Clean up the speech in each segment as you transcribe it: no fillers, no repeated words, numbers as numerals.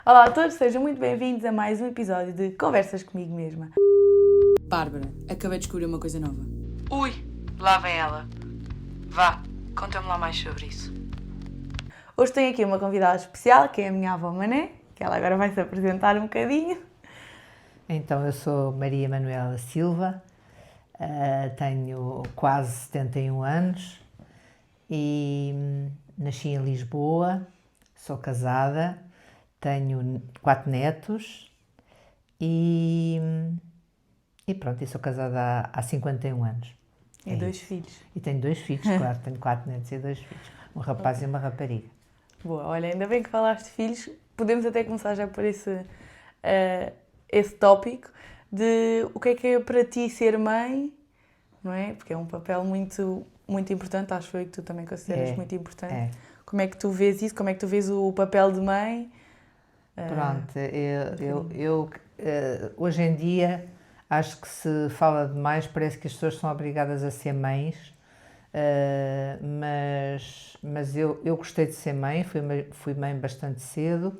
Olá a todos, sejam muito bem-vindos a mais um episódio de Conversas Comigo Mesma. Bárbara, acabei de descobrir uma coisa nova. Ui, lá vem ela. Vá, conta-me lá mais sobre isso. Hoje tenho aqui uma convidada especial, que é a minha avó Mané, que ela agora vai se apresentar um bocadinho. Então, eu sou Maria Manuela Silva, tenho quase 71 anos e nasci em Lisboa, sou casada, tenho 4 netos e pronto, e sou casada há 51 anos. E 2 filhos. E tenho 2 filhos, claro, tenho 4 netos e 2 filhos, um rapaz e uma rapariga. Boa, olha, ainda bem que falaste de filhos, podemos até começar já por esse tópico de o que é para ti ser mãe, não é? Porque é um papel muito, muito importante, acho eu que tu também consideras muito importante. É. Como é que tu vês isso? Como é que tu vês o papel de mãe? Pronto, eu hoje em dia acho que se fala demais, parece que as pessoas são obrigadas a ser mães, mas eu gostei de ser mãe, fui mãe bastante cedo,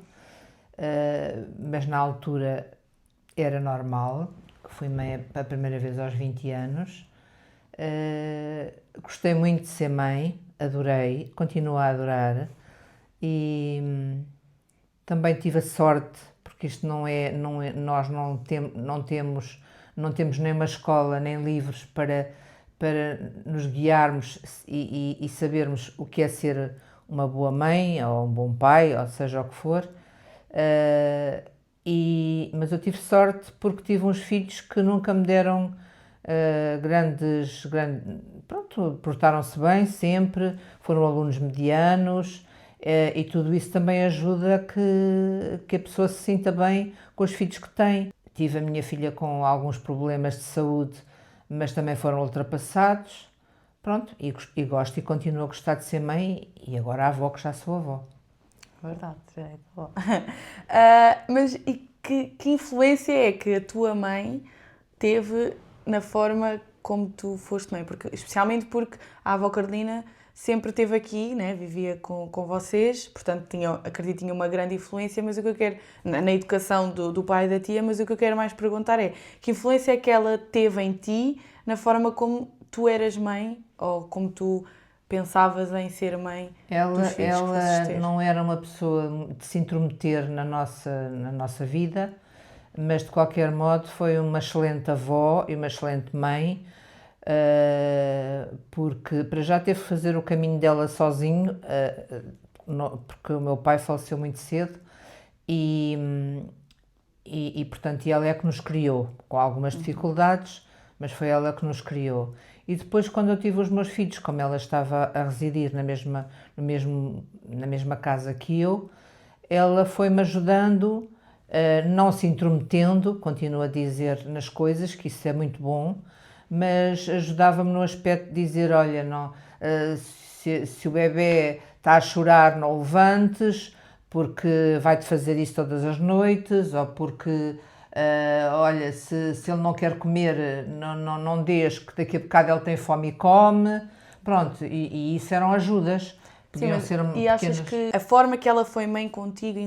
mas na altura era normal, que fui mãe a primeira vez aos 20 anos. Gostei muito de ser mãe, adorei, continuo a adorar e também tive a sorte, porque isto nós não temos nem uma escola nem livros para nos guiarmos e sabermos o que é ser uma boa mãe ou um bom pai, ou seja o que for. Mas eu tive sorte porque tive uns filhos que nunca me deram pronto, portaram-se bem sempre, foram alunos medianos, e tudo isso também ajuda que a pessoa se sinta bem com os filhos que tem. Tive a minha filha com alguns problemas de saúde, mas também foram ultrapassados. Pronto, e gosto e continuo a gostar de ser mãe e agora a avó, que já sou avó. Verdade, já é avó. Mas e que influência é que a tua mãe teve na forma como tu foste mãe? Especialmente porque a avó Carolina sempre esteve aqui, né? Vivia com vocês, portanto acredito que tinha uma grande influência, mas o que eu quero, na educação do pai e da tia, mas o que eu quero mais perguntar é, que influência é que ela teve em ti, na forma como tu eras mãe, ou como tu pensavas em ser mãe dos filhos que Ela ter? não era uma pessoa de se intrometer na nossa vida, mas de qualquer modo foi uma excelente avó e uma excelente mãe, porque para já teve que fazer o caminho dela sozinho, porque o meu pai faleceu muito cedo e portanto ela é que nos criou, com algumas dificuldades, mas foi ela que nos criou. E depois, quando eu tive os meus filhos, como ela estava a residir na mesma casa que eu, ela foi-me ajudando, não se intrometendo, continuo a dizer nas coisas, que isso é muito bom, mas ajudava-me no aspecto de dizer, olha, não, se o bebê está a chorar, não o levantes, porque vai-te fazer isso todas as noites, ou porque, olha, se ele não quer comer, não dês, que daqui a bocado ele tem fome e come. Pronto, e isso eram ajudas. Sim, e achas que a forma que ela foi mãe contigo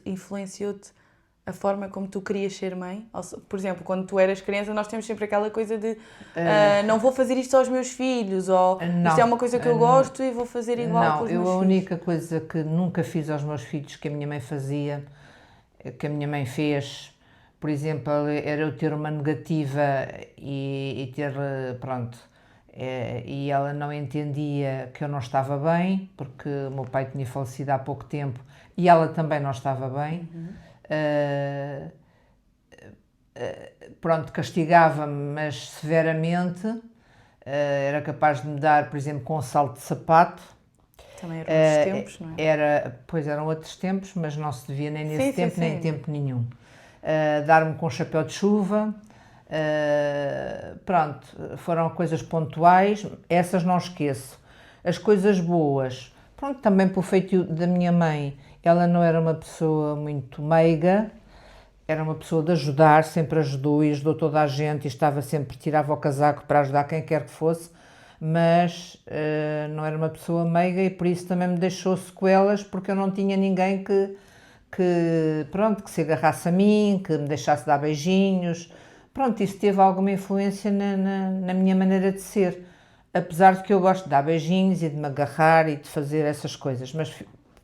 influenciou-te a forma como tu querias ser mãe? Por exemplo, quando tu eras criança, nós temos sempre aquela coisa de não vou fazer isto aos meus filhos, ou isto é uma coisa que eu gosto e vou fazer igual com os meus filhos. Não, a única coisa que nunca fiz aos meus filhos, que a minha mãe fazia, que a minha mãe fez, por exemplo, era eu ter uma negativa e ter, pronto, e ela não entendia que eu não estava bem, porque o meu pai tinha falecido há pouco tempo e ela também não estava bem. Pronto, castigava-me, mas severamente, era capaz de me dar, por exemplo, com um salto de sapato. Também eram outros tempos, não é? Pois eram outros tempos, mas não se devia nem nesse tempo, sim. nem em tempo nenhum. Dar-me com chapéu de chuva, pronto, foram coisas pontuais, essas não esqueço. As coisas boas, pronto, também pelo feitio da minha mãe, ela não era uma pessoa muito meiga, era uma pessoa de ajudar, sempre ajudou e ajudou toda a gente e estava sempre, tirava o casaco para ajudar quem quer que fosse, mas não era uma pessoa meiga e por isso também me deixou sequelas, porque eu não tinha ninguém que pronto, que se agarrasse a mim, que me deixasse dar beijinhos. Pronto, isso teve alguma influência na minha maneira de ser. Apesar de que eu gosto de dar beijinhos e de me agarrar e de fazer essas coisas, mas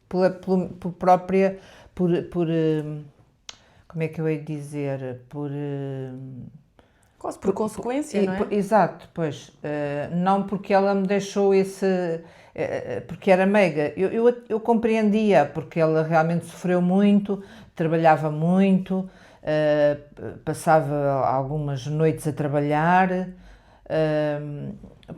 por própria, como é que eu hei de dizer? Quase por consequência, não é? Exato, pois. Não porque ela me deixou porque era meiga. Eu compreendia, porque ela realmente sofreu muito, trabalhava muito, passava algumas noites a trabalhar.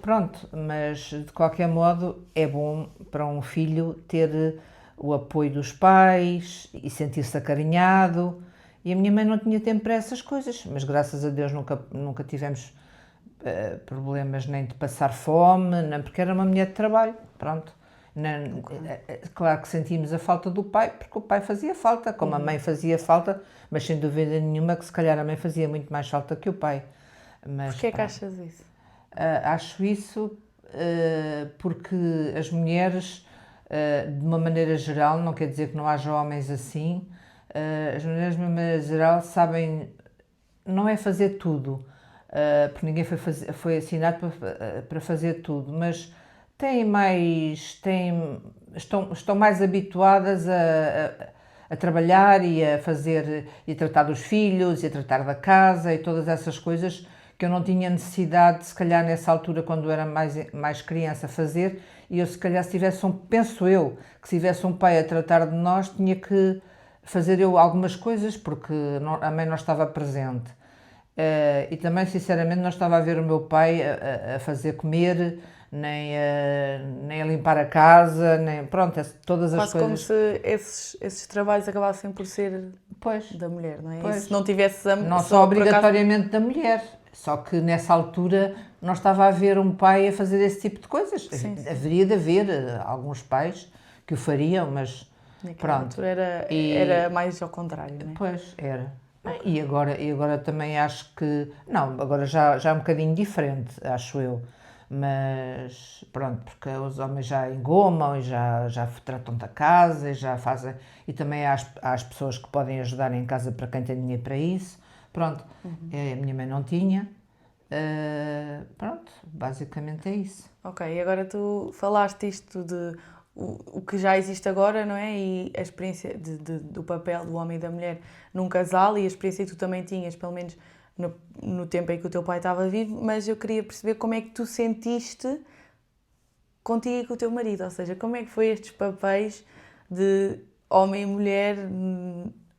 Pronto, mas de qualquer modo é bom para um filho ter o apoio dos pais e sentir-se acarinhado. E a minha mãe não tinha tempo para essas coisas, mas graças a Deus nunca tivemos problemas nem de passar fome, nem porque era uma mulher de trabalho, pronto. Claro que sentimos a falta do pai, porque o pai fazia falta, como a mãe fazia falta, mas sem dúvida nenhuma que se calhar a mãe fazia muito mais falta que o pai. Mas, porquê é que achas isso? Acho isso porque as mulheres, de uma maneira geral, não quer dizer que não haja homens assim, as mulheres, de uma maneira geral, sabem, não é fazer tudo, porque ninguém foi ensinado para fazer tudo, mas estão mais habituadas a trabalhar e a fazer, e a tratar dos filhos, e a tratar da casa e todas essas coisas que eu não tinha necessidade, se calhar nessa altura, quando era mais criança, fazer, e eu se calhar penso eu, que se tivesse um pai a tratar de nós, tinha que fazer eu algumas coisas, porque a mãe não estava presente. E também, sinceramente, não estava a ver o meu pai a fazer comer, nem a limpar a casa, nem, pronto, todas as coisas. Quase como se esses trabalhos acabassem por ser da mulher, não é? Pois. E se não tivesse não só obrigatoriamente da mulher, só que nessa altura não estava a ver um pai a fazer esse tipo de coisas. Sim. Haveria de haver alguns pais que o fariam, mas pronto. Era mais ao contrário, não é? Pois, era. E agora também acho que... Não, agora já é um bocadinho diferente, acho eu. Mas pronto, porque os homens já engomam e já tratam da casa e já fazem... E também há as pessoas que podem ajudar em casa para quem tem dinheiro para isso. Pronto, a minha mãe não tinha. Pronto, basicamente é isso. Ok, e agora tu falaste isto de o que já existe agora, não é? E a experiência do papel do homem e da mulher num casal e a experiência que tu também tinhas, pelo menos no tempo em que o teu pai estava vivo, mas eu queria perceber como é que tu sentiste contigo e com o teu marido, ou seja, como é que foi estes papéis de homem e mulher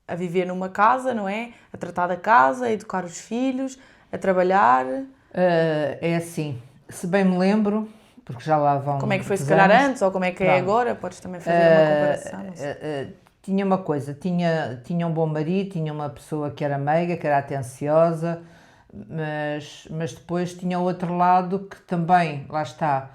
a viver numa casa, não é? A tratar da casa, a educar os filhos, a trabalhar. É assim, se bem me lembro, porque já lá vão. Como é que foi se calhar antes ou como é que é agora? Podes também fazer uma comparação. Não sei. Tinha uma coisa, tinha um bom marido, tinha uma pessoa que era meiga, que era atenciosa, mas depois tinha o outro lado que também, lá está,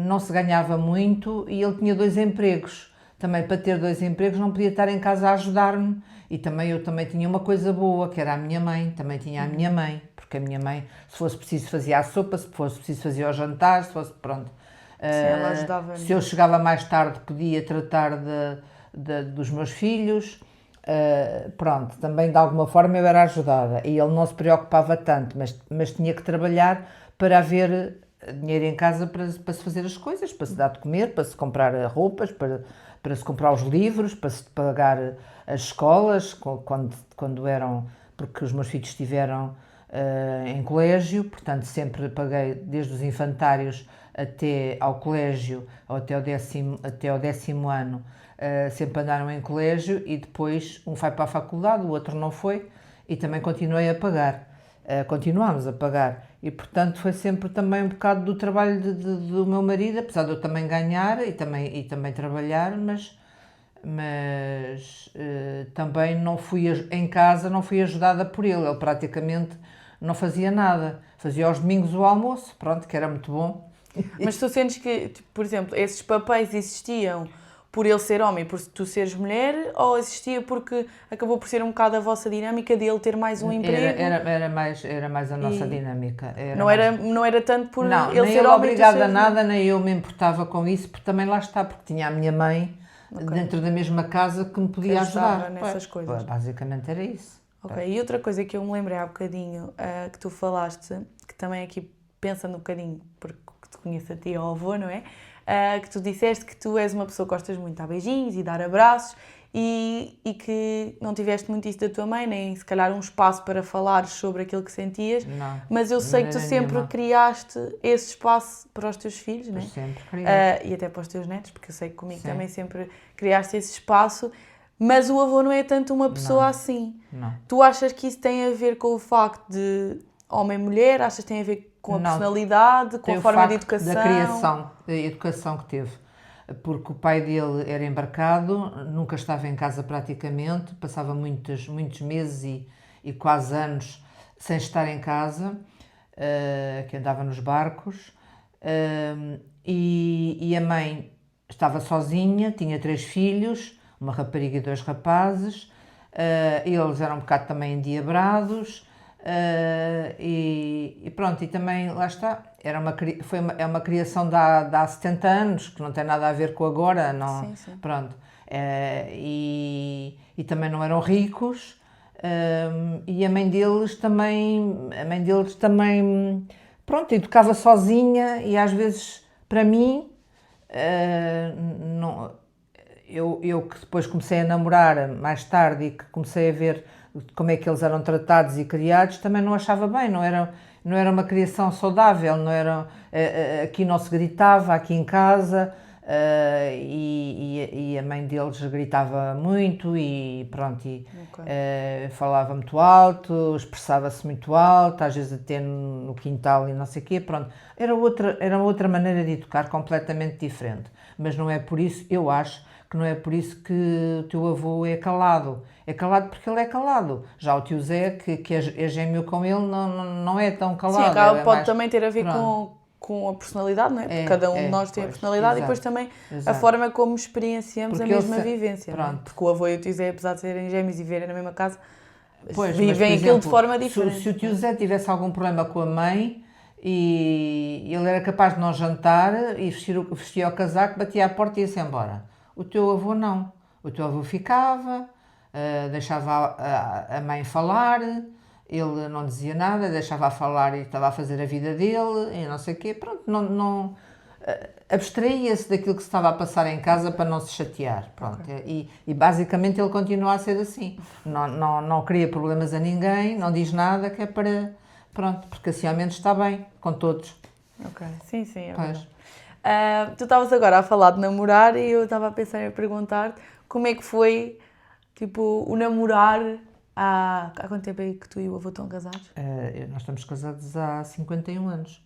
não se ganhava muito e ele tinha 2 empregos. Também para ter 2 empregos não podia estar em casa a ajudar-me. E eu também tinha uma coisa boa, que era a minha mãe. Também tinha a minha mãe, porque a minha mãe, se fosse preciso, fazia a sopa, se fosse preciso, fazia o jantar, se fosse, pronto. Ela ajudava. Se eu chegava mais tarde, podia tratar dos meus filhos. Pronto, também de alguma forma eu era ajudada. E ele não se preocupava tanto, mas tinha que trabalhar para haver dinheiro em casa para se fazer as coisas, para se dar de comer, para se comprar roupas, para se comprar os livros, para se pagar as escolas, quando eram, porque os meus filhos estiveram em colégio, portanto sempre paguei desde os infantários até ao colégio, ou até ao 10º ano, sempre andaram em colégio e depois um foi para a faculdade, o outro não foi e também continuei a pagar. Continuámos a pagar e portanto foi sempre também um bocado do trabalho do meu marido, apesar de eu também ganhar e também trabalhar, mas também não fui em casa, não fui ajudada por ele praticamente não fazia nada, fazia aos domingos o almoço, pronto, que era muito bom. Mas tu sentes que, por exemplo, esses papéis existiam por ele ser homem, por tu seres mulher, ou existia porque acabou por ser um bocado a vossa dinâmica de ele ter mais um emprego? Era mais a nossa dinâmica. Não era tanto por não, ele nem ser ele homem. Obrigada a nada, nem eu me importava com isso, porque também lá está, porque tinha a minha mãe dentro da mesma casa que me podia Que ajudava ajudar. nessas coisas. Basicamente era isso. Ok, e outra coisa que eu me lembrei há bocadinho, que tu falaste, que também aqui pensando um bocadinho, porque te conheço a ti ao avô, não é? Que tu disseste que tu és uma pessoa que gostas muito de dar beijinhos e dar abraços e que não tiveste muito isso da tua mãe, nem se calhar um espaço para falar sobre aquilo que sentias, Não, mas eu sei que tu maneira sempre nenhuma. criaste esse espaço para os teus filhos, não é? Sempre criei. E até para os teus netos, porque eu sei que comigo Sim. também sempre criaste esse espaço, mas o avô não é tanto uma pessoa Não. assim. Não. Tu achas que isso tem a ver com o facto de homem e mulher? Achas que tem a ver com a Não. personalidade, com Tem a o forma de facto educação? da criação, da educação que teve. Porque o pai dele era embarcado, nunca estava em casa praticamente, passava muitos meses e quase anos sem estar em casa, que andava nos barcos. E a mãe estava sozinha, tinha 3 filhos, uma rapariga e 2 rapazes. Eles eram um bocado também endiabrados. E pronto, e também, lá está, é uma criação de há 70 anos, que não tem nada a ver com agora, não, Sim, sim. pronto. E também não eram ricos, e a mãe deles também, pronto, educava sozinha e às vezes, para mim, não, eu que depois comecei a namorar mais tarde e que comecei a ver como é que eles eram tratados e criados, também não achava bem, não era uma criação saudável, não era, aqui não se gritava, aqui em casa, e a mãe deles gritava muito e pronto, falava muito alto, expressava-se muito alto, às vezes até no quintal e não sei o quê, pronto. Era outra maneira de educar, completamente diferente, mas não é por isso, eu acho, que não é por isso que o teu avô é calado. É calado porque ele é calado. Já o tio Zé, que é gêmeo com ele, não é tão calado. Sim, pode também ter a ver Pronto. com a personalidade, não é? Porque cada um de nós tem a personalidade e depois também a forma como experienciamos porque a mesma vivência. Pronto. Não é? Porque o avô e o tio Zé, apesar de serem gêmeos e viverem na mesma casa, Pois, vivem mas, por aquilo exemplo, de forma diferente. Se o tio Zé tivesse algum problema com a mãe e ele era capaz de não jantar e vestia o casaco, batia à porta e ia-se embora. O teu avô não. O teu avô ficava, deixava a mãe falar, ele não dizia nada, deixava-a falar e estava a fazer a vida dele e não sei o quê. Pronto, não abstraía-se daquilo que se estava a passar em casa para não se chatear. Pronto. Okay. E basicamente ele continua a ser assim. Não cria problemas a ninguém, não diz nada, que é para... Pronto, porque assim ao menos está bem com todos. Ok, sim, é verdade. Tu estavas agora a falar de namorar e eu estava a pensar em perguntar como é que foi, tipo, o namorar há quanto tempo é que tu e o avô estão casados? Nós estamos casados há 51 anos.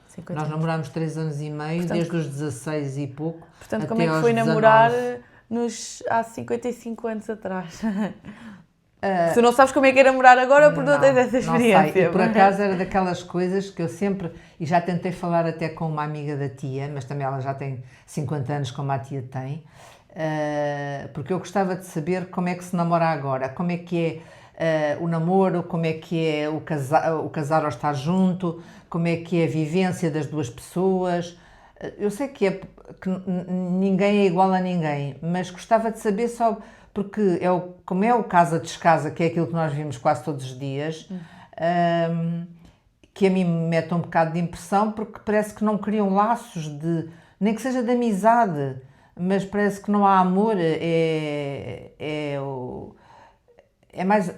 50 Nós namorámos 3 anos e meio, portanto, desde os 16 e pouco. Portanto, até como é que foi namorar há 55 anos atrás? Tu não sabes como é que é namorar agora porque não tens essa experiência. Não sei. E por acaso era daquelas coisas que eu sempre, e já tentei falar até com uma amiga da tia, mas também ela já tem 50 anos como a tia tem, porque eu gostava de saber como é que se namora agora, como é que é o namoro, como é que é o casar ou estar junto, como é que é a vivência das duas pessoas. Eu sei que ninguém é igual a ninguém, mas gostava de saber só... Porque como é o casa-descasa, que é aquilo que nós vimos quase todos os dias, que a mim me mete um bocado de impressão, porque parece que não criam laços nem que seja de amizade, mas parece que não há amor, é mais,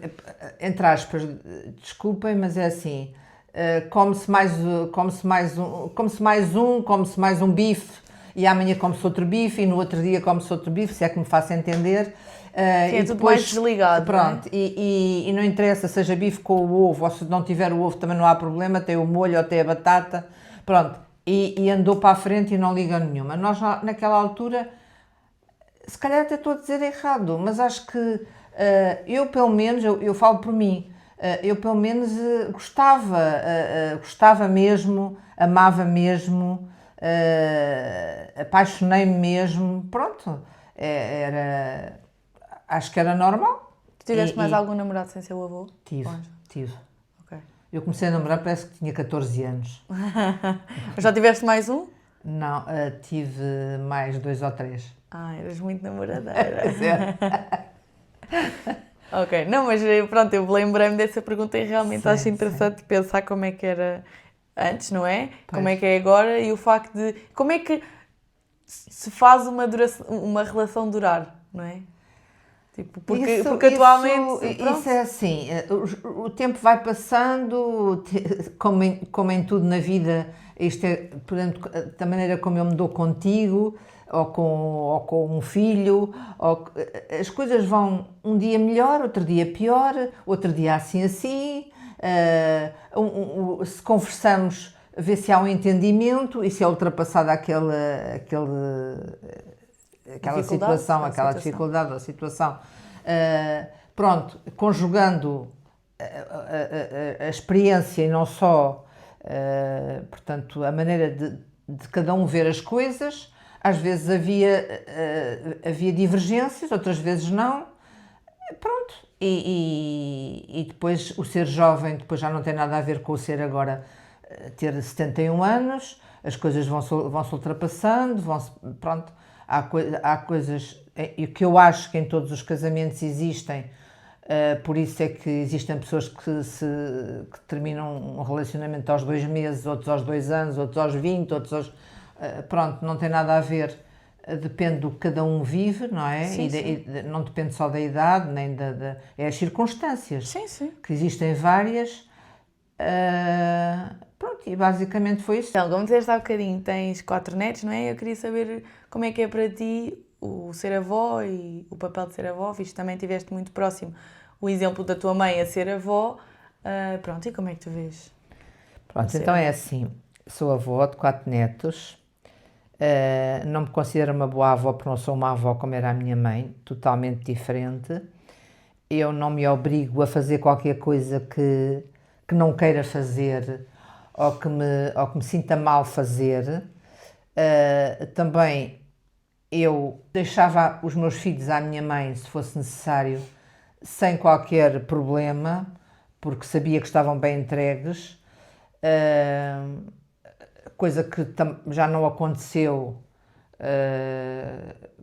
entre aspas, desculpem, mas é assim, come-se mais um bife, e amanhã come-se outro bife, e no outro dia come-se outro bife, se é que me faço entender. Sim, é tudo mais desligado. Pronto, não é? e não interessa, seja bife com o ovo, ou se não tiver o ovo também não há problema, tem o molho ou tem a batata, pronto, e andou para a frente e não liga nenhuma. Nós naquela altura, se calhar até estou a dizer errado, mas acho que eu pelo menos, eu falo por mim, eu pelo menos gostava mesmo, amava mesmo, apaixonei-me mesmo, pronto, acho que era normal. Tu tiveste mais algum namorado sem ser o avô? Tive. Okay. Eu comecei a namorar, parece que tinha 14 anos. Já tiveste mais um? Não, tive mais 2 ou 3. Eras muito namoradeira. Certo. Ok, não, mas pronto, eu lembrei-me dessa pergunta e realmente Sim, acho interessante pensar como é que era antes, não é? Como Pois. é que é agora e o facto de... Como é que se faz uma relação durar, não é? Tipo, porque atualmente... pronto. Isso é assim, o tempo vai passando, como em tudo na vida, isto é, por exemplo, da maneira como eu me dou contigo, ou com um filho, as coisas vão um dia melhor, outro dia pior, outro dia assim, se conversamos, vê se há um entendimento e se é ultrapassada aquela situação, aquela dificuldade ou situação. Pronto, conjugando a experiência e não só, portanto, a maneira de cada um ver as coisas, às vezes havia divergências, outras vezes não. Pronto, e depois o ser jovem depois já não tem nada a ver com o ser agora ter 71 anos, as coisas vão-se ultrapassando, pronto, há coisas e que eu acho que em todos os casamentos existem, por isso é que existem pessoas que terminam um relacionamento aos 2 meses, outros aos 2 anos, outros aos 20, outros aos... pronto, não tem nada a ver, depende do que cada um vive, não é? Sim, sim. E não depende só da idade, nem é as circunstâncias, Sim, sim. que existem várias. Pronto, e basicamente foi isso. Então, como disseste há bocadinho, tens 4 netos, não é? Eu queria saber como é que é para ti o ser avó e o papel de ser avó, visto que também estiveste muito próximo o exemplo da tua mãe a ser avó. Pronto, e como é que tu vês? Pronto, então é assim, sou avó de 4 netos, não me considero uma boa avó porque não sou uma avó como era a minha mãe, totalmente diferente. Eu não me obrigo a fazer qualquer coisa que não queira fazer ou que me sinta mal fazer. Também eu deixava os meus filhos à minha mãe, se fosse necessário, sem qualquer problema, porque sabia que estavam bem entregues, coisa que já não aconteceu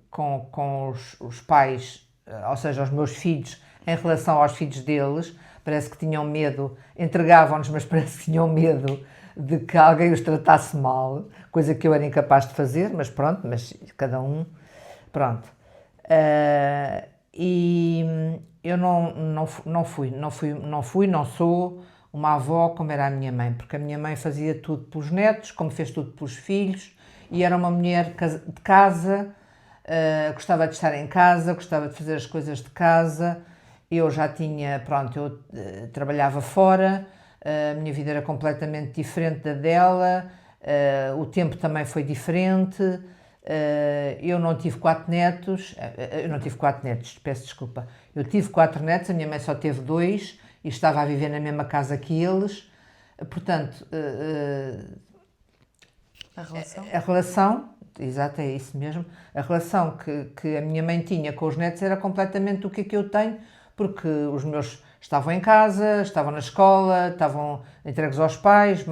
com os pais, ou seja, os meus filhos, em relação aos filhos deles. Parece que tinham medo, entregavam-nos, mas parece que tinham medo de que alguém os tratasse mal, coisa que eu era incapaz de fazer, mas pronto, mas cada um, pronto. E eu não sou uma avó como era a minha mãe, porque a minha mãe fazia tudo pelos netos, como fez tudo pelos filhos, e era uma mulher de casa, gostava de estar em casa, gostava de fazer as coisas de casa. Eu já tinha, pronto, eu trabalhava fora, a minha vida era completamente diferente da dela, o tempo também foi diferente, eu não tive 4 netos, peço desculpa, eu tive 4 netos, a minha mãe só teve 2 e estava a viver na mesma casa que eles, portanto... A relação, exato, é isso mesmo, a relação que a minha mãe tinha com os netos era completamente o que eu tenho, porque os meus estavam em casa, estavam na escola, estavam entregues aos pais,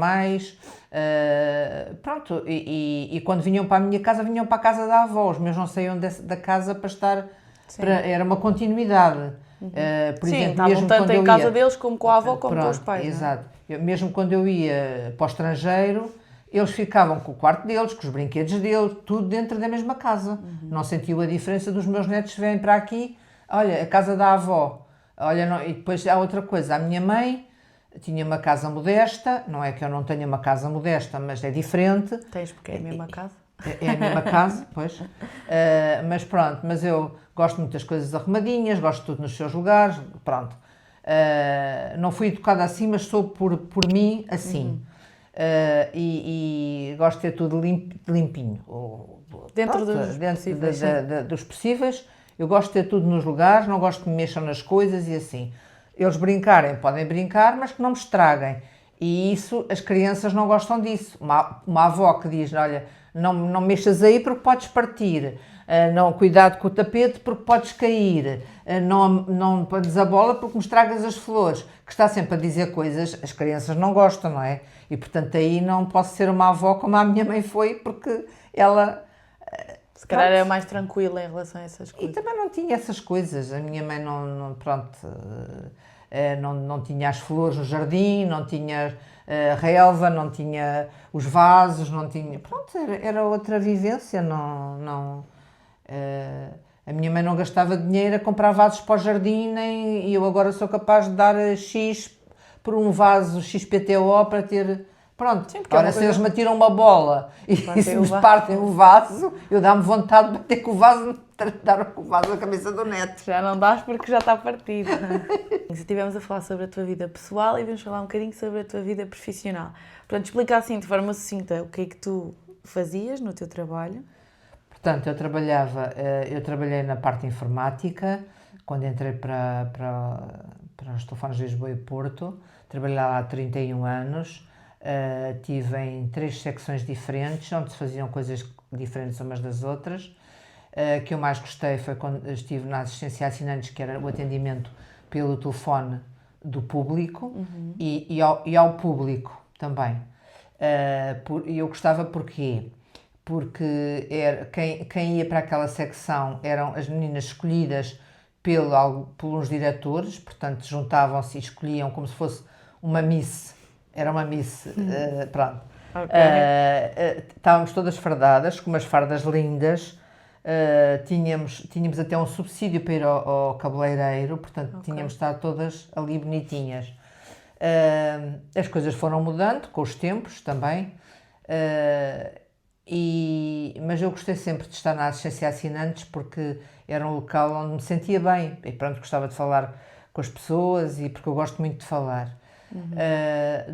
pronto, e quando vinham para a minha casa, vinham para a casa da avó, os meus não saíam da casa para estar, era uma continuidade. Por Sim, exemplo, estavam mesmo tanto quando em eu casa ia, deles como com a avó, como pronto, com os pais. Exato. Mesmo quando eu ia para o estrangeiro, eles ficavam com o quarto deles, com os brinquedos deles, tudo dentro da mesma casa. Não sentiu a diferença dos meus netos que vêm para aqui, olha, a casa da avó. Olha, não, e depois há outra coisa, a minha mãe tinha uma casa modesta, não é que eu não tenha uma casa modesta, mas é diferente. Tens porque é a mesma casa. É a mesma casa, pois. Mas pronto, mas eu gosto muito das coisas arrumadinhas, gosto de tudo nos seus lugares, pronto. Não fui educada assim, mas sou por mim assim. E gosto de ter tudo limpinho. Dentro dos possíveis. Eu gosto de ter tudo nos lugares, não gosto que me mexam nas coisas e assim. Eles brincarem, podem brincar, mas que não me estraguem. E isso, as crianças não gostam disso. Uma avó que diz, olha, não mexas aí porque podes partir, não, cuidado com o tapete porque podes cair, não podes a bola porque me estragas as flores, que está sempre a dizer coisas, as crianças não gostam, não é? E portanto aí não posso ser uma avó como a minha mãe foi, porque ela... Se calhar era mais tranquila em relação a essas E coisas. também não tinha essas coisas, a minha mãe não tinha as flores no jardim, não tinha a relva, não tinha os vasos, não tinha... Pronto, era outra vivência, a minha mãe não gastava dinheiro a comprar vasos para o jardim, nem e eu agora sou capaz de dar X por um vaso XPTO para ter... Pronto, Sim, porque é ora uma se coisa- eles me atiram uma bola e Partem se o me vaso. partem o vaso, eu dá-me vontade de bater com o vaso, dar com o vaso na cabeça do neto. Já não dás porque já está partido. Se estivemos a falar sobre a tua vida pessoal e vamos falar um bocadinho sobre a tua vida profissional. Portanto, explica assim de forma sucinta o que é que tu fazias no teu trabalho. Portanto, eu trabalhei na parte informática, quando entrei para os telefones de Lisboa e Porto, trabalhei lá há 31 anos, estive em 3 secções diferentes, onde se faziam coisas diferentes umas das outras. Que eu mais gostei foi quando estive na assistência a assinantes, que era o atendimento pelo telefone do público e ao público também. E eu gostava porquê? Porque quem ia para aquela secção eram as meninas escolhidas pelos diretores, portanto juntavam-se e escolhiam como se fosse uma miss, era uma miss, pronto. Ok. Estávamos todas fardadas, com umas fardas lindas, tínhamos até um subsídio para ir ao cabeleireiro, portanto tínhamos de estar todas ali bonitinhas. As coisas foram mudando com os tempos também, mas eu gostei sempre de estar na assistência a assinantes porque era um local onde me sentia bem e pronto, gostava de falar com as pessoas e porque eu gosto muito de falar.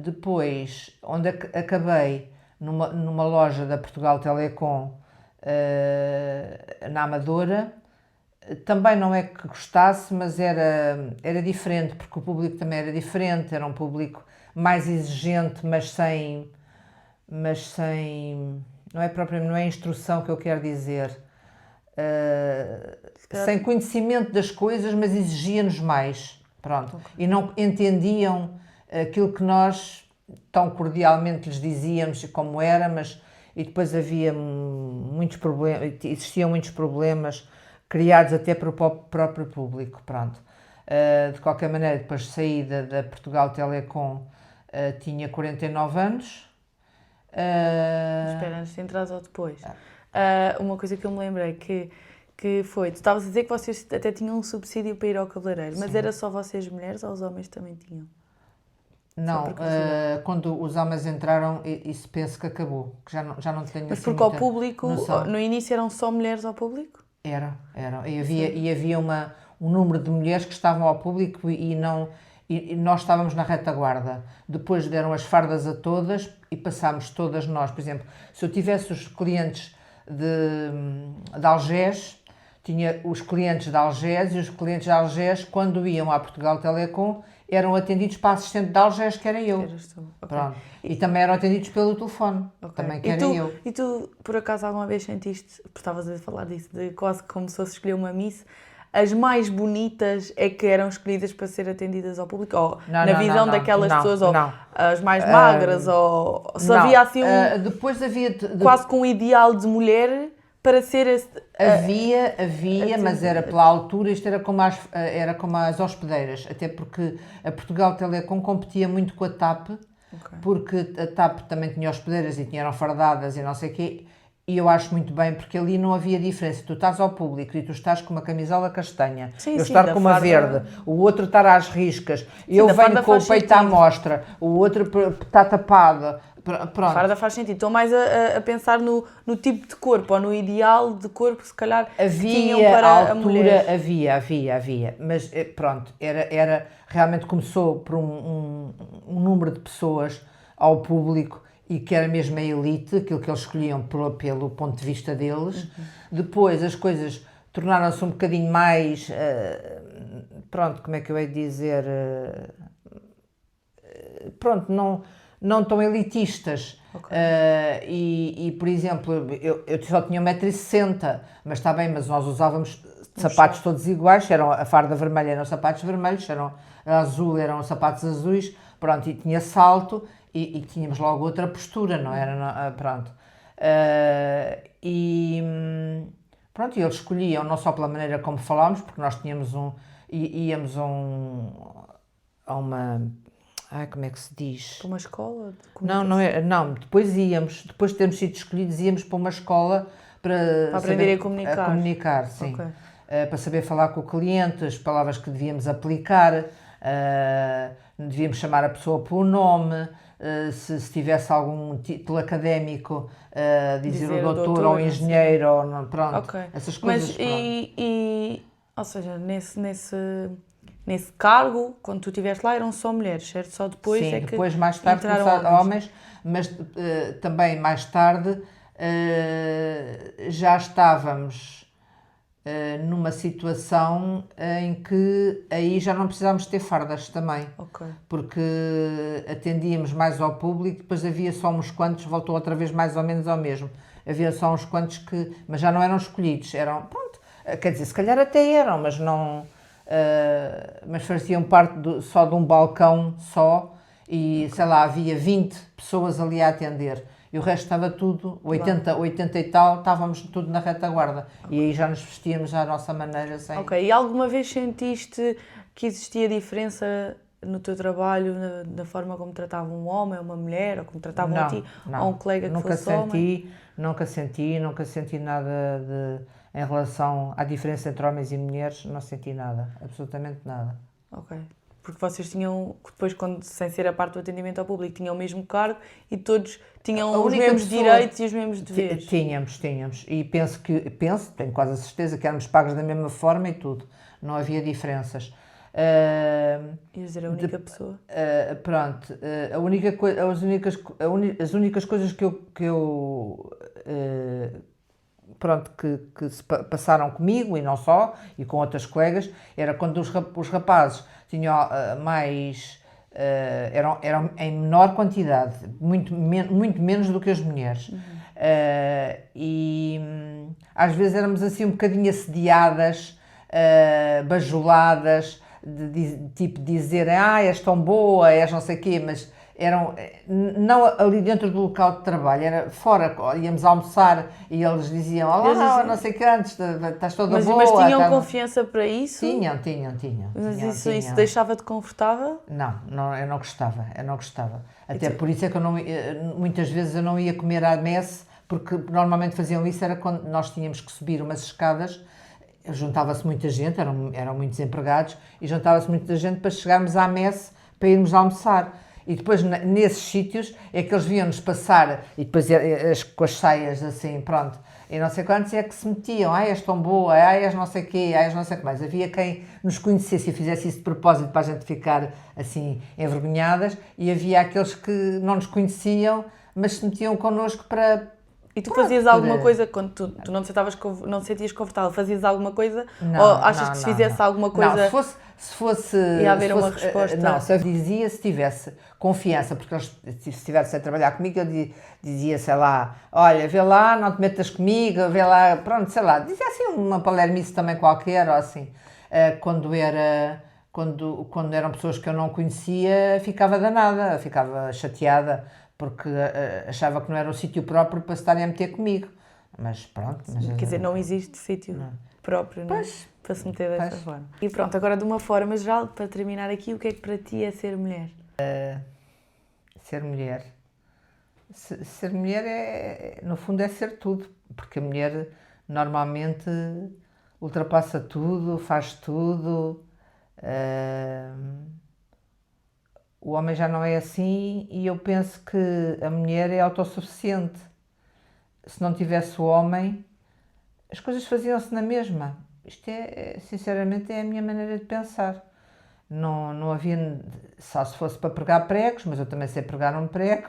Depois, onde acabei numa loja da Portugal Telecom, na Amadora, também não é que gostasse, mas era diferente, porque o público também era diferente, era um público mais exigente, mas sem não é propriamente, não é instrução que eu quero dizer, sem conhecimento das coisas, mas exigia-nos mais, pronto, e não entendiam aquilo que nós tão cordialmente lhes dizíamos como era, e depois havia muitos problemas, existiam muitos problemas criados até para o próprio público, pronto. De qualquer maneira, depois de saí da Portugal Telecom, tinha 49 anos. Espera, antes de entrar ou depois. Uma coisa que eu me lembrei que foi, tu estavas a dizer que vocês até tinham um subsídio para ir ao cabeleireiro, mas era só vocês mulheres ou os homens também tinham? Não, quando os homens entraram, isso penso que acabou, que já não tenho Mas assim porque ao muita público, noção. no início eram só mulheres ao público? Era. E havia um número de mulheres que estavam ao público e nós estávamos na retaguarda. Depois deram as fardas a todas e passámos todas nós. Por exemplo, se eu tivesse os clientes de Algés, tinha os clientes de Algés e os clientes de Algés, quando iam à Portugal Telecom, eram atendidos para a assistente de Algés, que era eu. Eras tu. Ok. Pronto. E também eram atendidos pelo telefone, Ok. também que era eu. E tu, por acaso, alguma vez sentiste, porque estavas a falar disso, de quase como se fosse escolher uma miss, as mais bonitas é que eram escolhidas para ser atendidas ao público? Ou na visão daquelas pessoas, ou as mais magras, ou se havia assim depois havia... quase com um ideal de mulher para ser esse... Havia, mas era pela altura, isto era como as hospedeiras, até porque a Portugal Telecom competia muito com a TAP, porque a TAP também tinha hospedeiras e tinham fardadas e não sei o quê, e eu acho muito bem, porque ali não havia diferença. Tu estás ao público e tu estás com uma camisola castanha, eu estar com uma verde, o outro estar às riscas, eu venho com o peito à mostra, o outro está tapado. Pronto. A farda faz sentido. Estou mais a pensar no tipo de corpo, ou no ideal de corpo, se calhar, tinham para a mulher. Havia. Mas pronto, realmente começou por um número de pessoas ao público e que era mesmo a elite, aquilo que eles escolhiam pelo ponto de vista deles. Depois as coisas tornaram-se um bocadinho mais... pronto, como é que eu hei de dizer... pronto, não tão elitistas. Ok. Por exemplo, eu só tinha 1,60 m, mas está bem, mas nós usávamos sapatos todos iguais, eram, a farda vermelha eram sapatos vermelhos, a azul eram sapatos azuis, pronto, e tinha salto e tínhamos logo outra postura, não era? Pronto. Pronto, e eles escolhiam não só pela maneira como falávamos, porque nós tínhamos íamos a uma... como é que se diz? Para uma escola? Não, depois depois de termos sido escolhidos, íamos para uma escola para aprenderem a saber, comunicar, sim. Ok. Para saber falar com o cliente, as palavras que devíamos aplicar, devíamos chamar a pessoa pelo nome, se tivesse algum título académico, dizer o doutor ou o engenheiro, ou não, pronto, Ok. essas coisas. Mas, ou seja, nesse cargo, quando tu estiveste lá, eram só mulheres, certo? Só depois Sim, é que depois mais tarde entraram começaram homens, mas também mais tarde já estávamos numa situação em que aí já não precisávamos ter fardas também, porque atendíamos mais ao público, depois havia só uns quantos, voltou outra vez mais ou menos ao mesmo, havia só uns quantos mas já não eram escolhidos, eram, pronto, quer dizer, se calhar até eram, mas não... mas faziam parte só de um balcão só e, sei lá, havia 20 pessoas ali a atender e o resto estava tudo, 80 e tal, estávamos tudo na retaguarda e aí já nos vestíamos à nossa maneira. Ok, e alguma vez sentiste que existia diferença no teu trabalho, na forma como tratavam um homem, uma mulher, ou como tratavam a ti, ou um colega que fosse homem? Nunca senti nada em relação à diferença entre homens e mulheres, não senti nada, absolutamente nada. Ok, porque vocês tinham, depois, sem ser a parte do atendimento ao público, tinham o mesmo cargo e todos tinham os mesmos direitos e os mesmos deveres. Tínhamos, e tenho quase a certeza que éramos pagos da mesma forma e tudo, não havia diferenças. Ias dizer a única pessoa? Pronto, as únicas coisas que se passaram comigo e não só, e com outras colegas, era quando os rapazes tinham eram em menor quantidade, muito menos do que as mulheres. Às vezes éramos assim um bocadinho assediadas, bajuladas, tipo dizer, és tão boa, és não sei o quê, mas não ali dentro do local de trabalho, era fora, íamos almoçar e eles diziam, olá, não sei o que antes, estás toda boa. Mas tinham confiança para isso? Tinham. Mas isso deixava-te confortável? Não, eu não gostava. Até por isso é que muitas vezes eu não ia comer à messe, porque normalmente faziam isso, era quando nós tínhamos que subir umas escadas, juntava-se muita gente, eram muitos empregados, e juntava-se muita gente para chegarmos à messe, para irmos almoçar. E depois, nesses sítios, é que eles viam-nos passar, e depois com as saias assim, pronto, e não sei quantos é que se metiam, és tão boa, és não sei o quê, és não sei o que mais. Havia quem nos conhecesse e fizesse isso de propósito para a gente ficar assim envergonhadas, e havia aqueles que não nos conheciam, mas se metiam connosco para... E tu fazias alguma coisa, quando tu não te sentias confortável, fazias alguma coisa? Ou achas que se fizesse alguma coisa... Não, se fosse... Ia haver uma resposta? Não, se eu dizia, se tivesse confiança, porque eles, se estivessem a trabalhar comigo, eu dizia, sei lá, olha, vê lá, não te metas comigo, vê lá, pronto, sei lá, dizia assim uma palermice também qualquer, ou assim. Quando eram pessoas que eu não conhecia, ficava danada, ficava chateada, porque achava que não era o sítio próprio para se estarem a meter comigo. Mas pronto. Quer dizer, não existe sítio próprio, não é? Para se meter dessa forma. E pronto, agora de uma forma geral, para terminar aqui, o que é que para ti é ser mulher? Ser mulher. Ser mulher no fundo é ser tudo, porque a mulher normalmente ultrapassa tudo, faz tudo. O homem já não é assim e eu penso que a mulher é autossuficiente. Se não tivesse o homem, as coisas faziam-se na mesma. Isto sinceramente, é a minha maneira de pensar. Não havia, só se fosse para pregar pregos, mas eu também sei pregar um prego.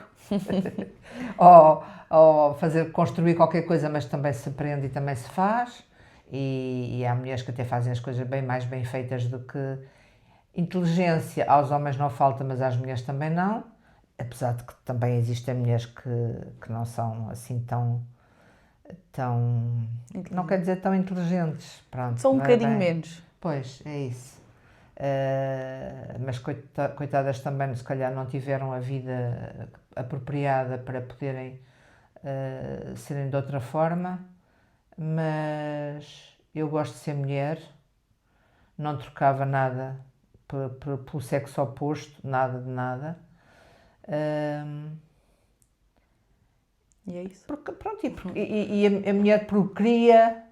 ou construir qualquer coisa, mas também se aprende e também se faz. E há mulheres que até fazem as coisas bem mais bem feitas do que... Inteligência aos homens não falta, mas às mulheres também não. apesar de que também existem mulheres que não são assim tão, não quer dizer tão inteligentes, pronto. Só um não é bocadinho bem- menos. Pois, é isso. Mas coitadas também, se calhar, não tiveram a vida apropriada para poderem serem de outra forma, mas eu gosto de ser mulher, não trocava nada pelo sexo oposto, nada de nada. E é isso. Porque, pronto, e a mulher procria,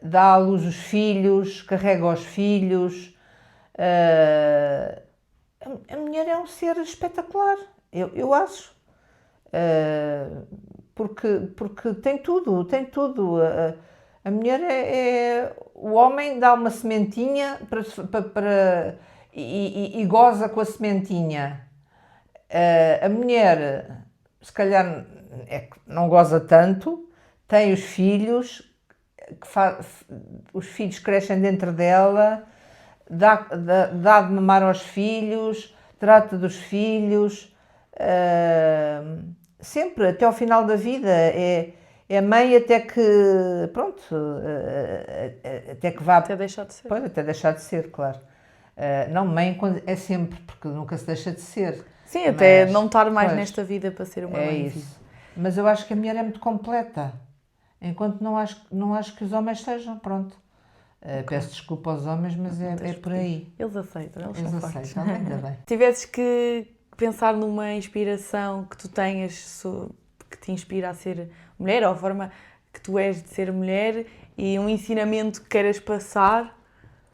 dá à luz os filhos, carrega os filhos. A mulher é um ser espetacular, eu acho. Porque tem tudo, tem tudo. A mulher o homem dá uma sementinha e goza com a sementinha. A mulher, se calhar, não goza tanto, tem os filhos, os filhos crescem dentro dela, dá de mamar aos filhos, trata dos filhos, sempre, até ao final da vida. É mãe até que, pronto, até que vá... Até deixar de ser. Pode até deixar de ser, claro. Não, mãe é sempre, porque nunca se deixa de ser. Sim, até Mas, não estar mais pois, nesta vida para ser uma é mãe. isso. Mas eu acho que a mulher é muito completa, enquanto não acho que os homens sejam, pronto. Peço desculpa aos homens, mas é por aí. Eles aceitam, eles Eles são fortes. aceitam, ainda bem. Se tivesses que pensar numa inspiração que tu tenhas, que te inspira a ser mulher, ou a forma que tu és de ser mulher, e um ensinamento que queiras passar,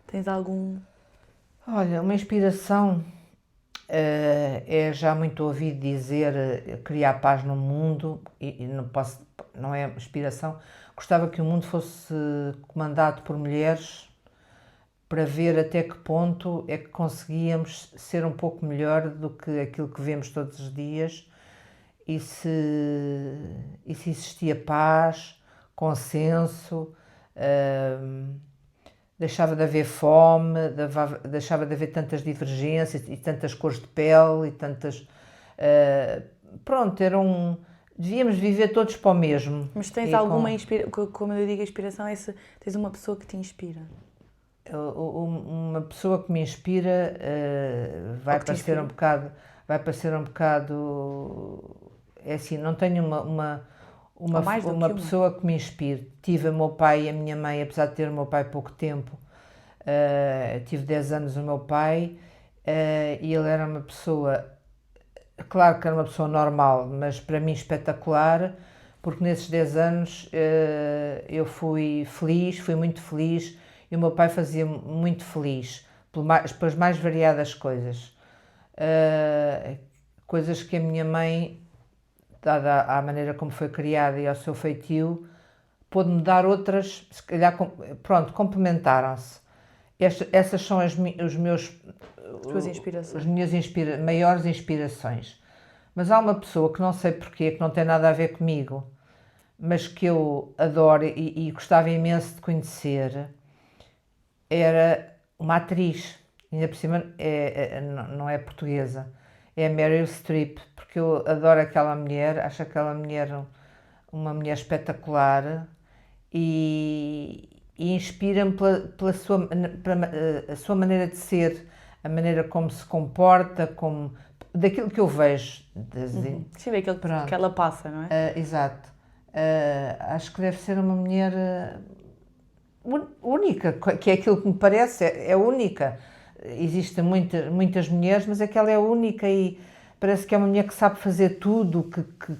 tens algum? Olha, uma inspiração é já muito ouvido dizer criar paz no mundo, e não é inspiração. Gostava que o mundo fosse comandado por mulheres, para ver até que ponto é que conseguíamos ser um pouco melhor do que aquilo que vemos todos os dias, e se existia paz, consenso, deixava de haver fome, deixava de haver tantas divergências e tantas cores de pele e tantas... pronto, devíamos viver todos para o mesmo. Mas tens alguma inspiração, como eu digo, a inspiração é se tens uma pessoa que te inspira. Uma pessoa que me inspira vai parecer um bocado... É assim, não tenho uma pessoa que me inspire. Tive o meu pai e a minha mãe, apesar de ter o meu pai pouco tempo, tive 10 anos o meu pai, e ele era uma pessoa, claro que era uma pessoa normal, mas para mim espetacular, porque nesses 10 anos eu fui muito feliz, e o meu pai fazia-me muito feliz, pelas mais variadas coisas. Coisas que a minha mãe, dada à maneira como foi criada e ao seu feitio, pôde-me dar outras, se calhar, pronto, complementaram-se. Essas são as minhas maiores inspirações. Mas há uma pessoa que não sei porquê, que não tem nada a ver comigo, mas que eu adoro e gostava imenso de conhecer, era uma atriz, ainda por cima não é portuguesa, é a Meryl Streep, porque eu adoro aquela mulher, acho aquela mulher uma mulher espetacular, e inspira-me pela a sua maneira de ser, a maneira como se comporta, daquilo que eu vejo. Sim, daquilo que ela passa, não é? Exato. Acho que deve ser uma mulher única, que é aquilo que me parece, é única. Existem muitas mulheres, mas aquela é única, e parece que é uma mulher que sabe fazer tudo,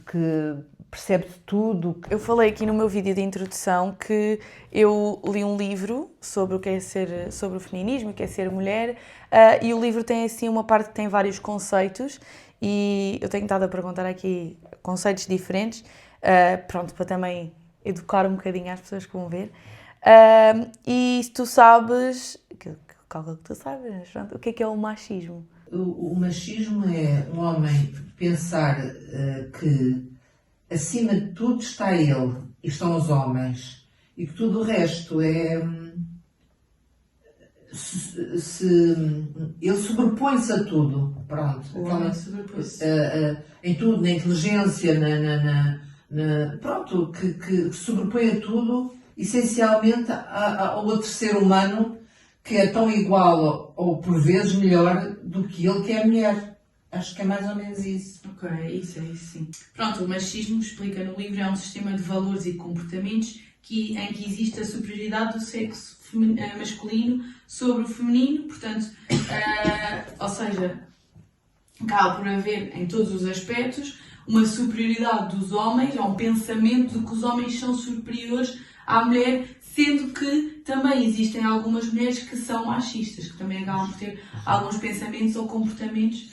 que percebe de tudo. Eu falei aqui no meu vídeo de introdução que eu li um livro sobre o que é sobre o feminismo, o que é ser mulher, e o livro tem assim uma parte que tem vários conceitos, e eu tenho estado a perguntar aqui conceitos diferentes, pronto, para também educar um bocadinho as pessoas que vão ver. E se tu sabes, calma que tu sabes, mas pronto, o que é o machismo? O machismo é um homem pensar que acima de tudo está ele e estão os homens, e que tudo o resto ele sobrepõe-se a tudo, pronto. O homem sobrepôs-se. Em tudo, na inteligência, pronto, que sobrepõe a tudo, essencialmente ao outro ser humano que é tão igual ou por vezes melhor do que ele que é a mulher. Acho que é mais ou menos isso. Ok, é isso sim. Pronto, o machismo, explica no livro, é um sistema de valores e comportamentos em que existe a superioridade do sexo masculino sobre o feminino, portanto, ou seja, acaba por haver em todos os aspectos uma superioridade dos homens, ou um pensamento de que os homens são superiores à mulher, sendo que também existem algumas mulheres que são machistas, que também acabam por ter alguns pensamentos ou comportamentos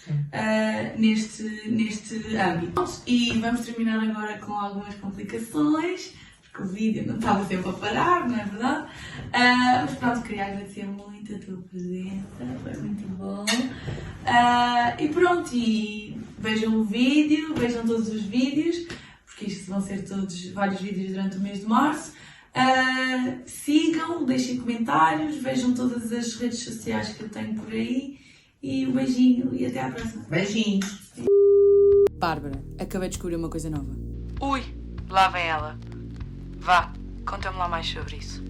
neste âmbito. E vamos terminar agora com algumas complicações, porque o vídeo não estava sempre a parar, não é verdade? Mas pronto, queria agradecer muito a tua presença, foi muito bom. E pronto, e vejam o vídeo, vejam todos os vídeos, porque isto vão ser todos vários vídeos durante o mês de março. Sigam, deixem comentários, vejam todas as redes sociais que eu tenho por aí e um beijinho e até à próxima. Beijinhos. Bárbara, acabei de descobrir uma coisa nova. Ui, lá vem ela. Vá, conta-me lá mais sobre isso.